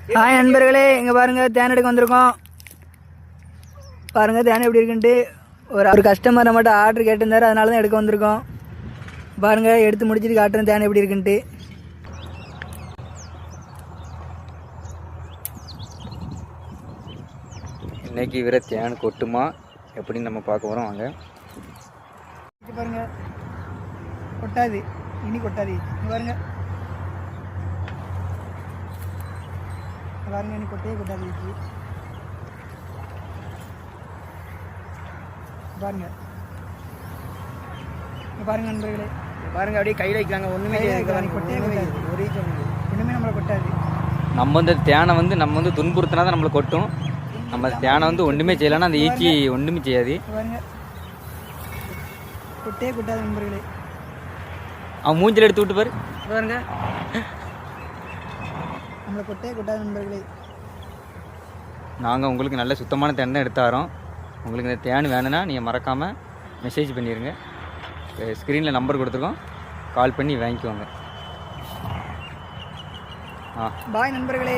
Hi நண்பர்களே, இங்கே பாருங்கள் தேன் எடுக்க வந்திருக்கோம். பாருங்கள் தேன் எப்படி இருக்குன்ட்டு. ஒரு கஸ்டமரை மட்டும் ஆர்டர் கேட்டிருந்தாரு, அதனால தான் எடுக்க வந்திருக்கோம். பாருங்கள் எடுத்து முடிச்சுட்டு காட்டுறேன் தேன் எப்படி இருக்குன்ட்டு. இன்னைக்கு இவர தேன் கொட்டுமா எப்படின்னு நம்ம பார்க்க போகிறோம். வாங்க. பாருங்க கொட்டாது, இனி கொட்டாது. பாருங்க பாருங்க இனி கொட்டையே கொட்டாது. பாருங்க பாருங்க நண்பர்களே, பாருங்க அப்படியே கையில் வைக்கிறாங்க. ஒன்றுமே கொட்டையே கொட்டாது. ஒரே ஒன்றுமே நம்மளை கொட்டாது. நம்ம இந்த தேனை நம்ம துன்புறுத்தினா தான் நம்மளை கொட்டும். நம்ம தேனை ஒன்றுமே செய்யலைன்னா அந்த ஈச்சி ஒன்றுமே செய்யாது. பாருங்க கொட்டையே கொட்டாது நண்பர்களே. அவன் மூஞ்சில் எடுத்து விட்டு பாரு. பாருங்க நம்மளை கொட்டையே கொட்டாது நண்பர்களே. நாங்கள் உங்களுக்கு நல்ல சுத்தமான தேன் தான் எடுத்து தரோம். உங்களுக்கு இந்த தேன் வேணும்னா நீங்கள் மறக்காமல் மெசேஜ் பண்ணிடுங்க. ஸ்க்ரீனில் நம்பர் கொடுத்துருக்கோம், கால் பண்ணி வாங்கிக்குவாங்க. பாய் நண்பர்களே.